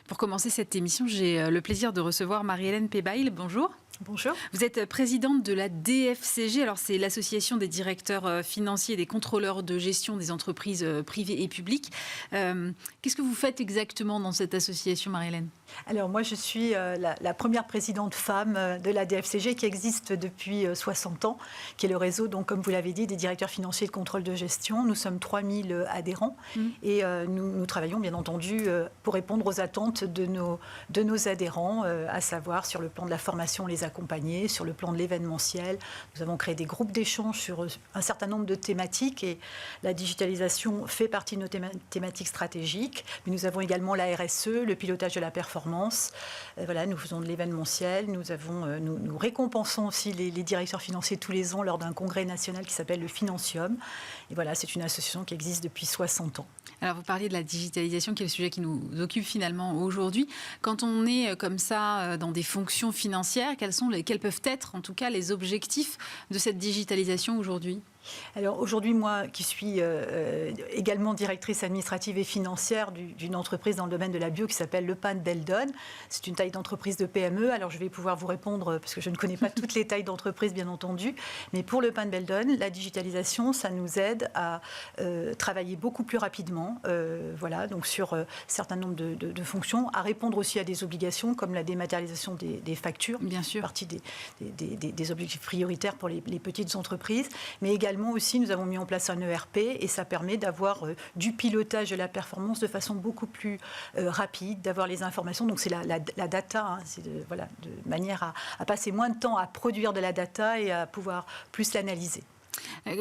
Pour commencer cette émission, j'ai le plaisir de recevoir Marie-Hélène Pébail. Bonjour. Bonjour. Vous êtes présidente de la DFCG. Alors, c'est l'association des directeurs financiers et des contrôleurs de gestion des entreprises privées et publiques. Qu'est-ce que vous faites exactement dans cette association, Marie-Hélène ? Alors, moi, je suis la première présidente femme de la DFCG qui existe depuis 60 ans, qui est le réseau, donc, comme vous l'avez dit, des directeurs financiers de contrôle de gestion. Nous sommes 3000 adhérents et nous travaillons, bien entendu, pour répondre aux attentes de nos adhérents, à savoir sur le plan de la formation, les accompagner, sur le plan de l'événementiel. Nous avons créé des groupes d'échange sur un certain nombre de thématiques et la digitalisation fait partie de nos thématiques stratégiques. Mais nous avons également la RSE, le pilotage de la performance. Voilà, nous faisons de l'événementiel. Nous récompensons aussi les directeurs financiers tous les ans lors d'un congrès national qui s'appelle le Financium. Et voilà, c'est une association qui existe depuis 60 ans. Alors, vous parliez de la digitalisation, qui est le sujet qui nous occupe finalement aujourd'hui. Quand on est comme ça dans des fonctions financières, quels peuvent être en tout cas les objectifs de cette digitalisation aujourd'hui ? Alors aujourd'hui, moi qui suis également directrice administrative et financière d'une entreprise dans le domaine de la bio qui s'appelle Le Pain de Beldon. C'est une taille d'entreprise de PME. Alors je vais pouvoir vous répondre parce que je ne connais pas toutes les tailles d'entreprise bien entendu. Mais pour Le Pain de Beldon, la digitalisation, ça nous aide à travailler beaucoup plus rapidement. Voilà, donc sur un certain nombre de fonctions, à répondre aussi à des obligations comme la dématérialisation des factures. Bien sûr. Partie des objectifs prioritaires pour les petites entreprises. Mais également aussi, nous avons mis en place un ERP et ça permet d'avoir du pilotage de la performance de façon beaucoup plus rapide, d'avoir les informations. Donc c'est la data, hein, c'est de manière à passer moins de temps à produire de la data et à pouvoir plus l'analyser.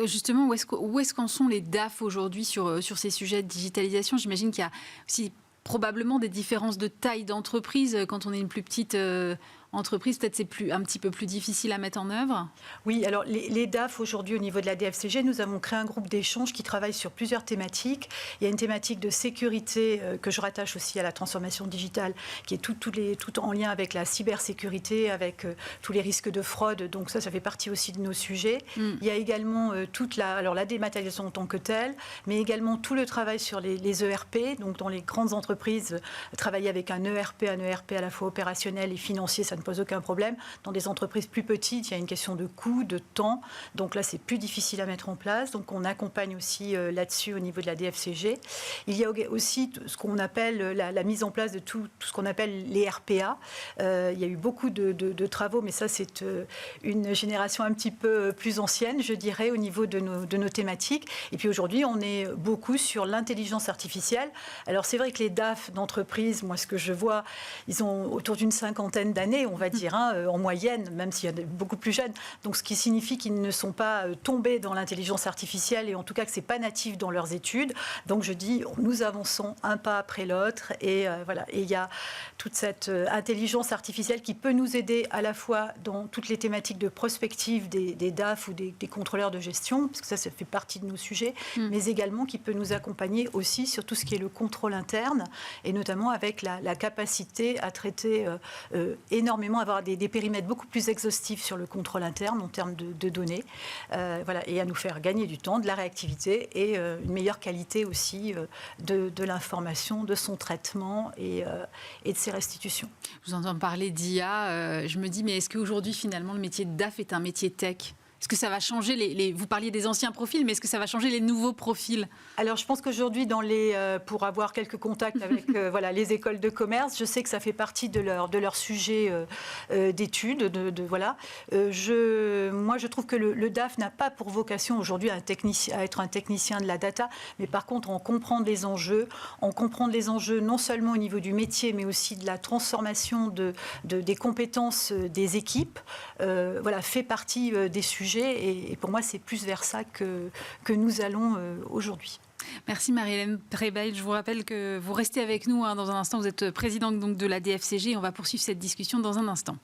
Justement, où est-ce qu'en sont les DAF aujourd'hui sur ces sujets de digitalisation ? J'imagine qu'il y a aussi probablement des différences de taille d'entreprise. Quand on est une plus petite entreprise, peut-être c'est un petit peu plus difficile à mettre en œuvre. Oui, alors les DAF aujourd'hui au niveau de la DFCG, nous avons créé un groupe d'échange qui travaille sur plusieurs thématiques. Il y a une thématique de sécurité que je rattache aussi à la transformation digitale, qui est tout en lien avec la cybersécurité, avec tous les risques de fraude. Donc ça fait partie aussi de nos sujets. Il y a également la dématérialisation en tant que telle, mais également tout le travail sur les ERP. Donc dans les grandes entreprises, travailler avec un ERP à la fois opérationnel et financier, ça ne pose aucun problème. Dans des entreprises plus petites, il y a une question de coût, de temps. Donc là, c'est plus difficile à mettre en place. Donc on accompagne aussi là-dessus au niveau de la DFCG. Il y a aussi ce qu'on appelle la mise en place de tout ce qu'on appelle les RPA. Il y a eu beaucoup de travaux, mais ça, c'est une génération un petit peu plus ancienne, je dirais, au niveau de nos thématiques. Et puis aujourd'hui, on est beaucoup sur l'intelligence artificielle. Alors c'est vrai que les DAF d'entreprise, moi, ce que je vois, ils ont autour d'une 50aine d'années, on va dire, en moyenne, même s'il y a beaucoup plus jeunes. Donc, ce qui signifie qu'ils ne sont pas tombés dans l'intelligence artificielle et en tout cas que ce n'est pas natif dans leurs études. Donc, je dis, nous avançons un pas après l'autre et voilà. Et il y a toute cette intelligence artificielle qui peut nous aider à la fois dans toutes les thématiques de prospective des DAF ou des contrôleurs de gestion, parce que ça fait partie de nos sujets, mais également qui peut nous accompagner aussi sur tout ce qui est le contrôle interne et notamment avec la capacité à traiter énormément, avoir des périmètres beaucoup plus exhaustifs sur le contrôle interne en termes de données, voilà, et à nous faire gagner du temps, de la réactivité et une meilleure qualité aussi de l'information, de son traitement et de ses restitutions. Je vous entends parler d'IA, je me dis, mais est-ce qu'aujourd'hui, finalement, le métier de DAF est un métier tech ? Est-ce que ça va changer vous parliez des anciens profils, mais est-ce que ça va changer les nouveaux profils ? Alors, je pense qu'aujourd'hui, pour avoir quelques contacts avec les écoles de commerce, je sais que ça fait partie de leur sujet d'études. Moi, je trouve que le DAF n'a pas pour vocation aujourd'hui à être un technicien de la data, mais par contre, on comprend les enjeux non seulement au niveau du métier, mais aussi de la transformation des compétences des équipes, fait partie des sujets. Et pour moi, c'est plus vers ça que nous allons aujourd'hui. Merci Marie-Hélène Pébail. Je vous rappelle que vous restez avec nous dans un instant. Vous êtes présidente donc, de la DFCG. On va poursuivre cette discussion dans un instant.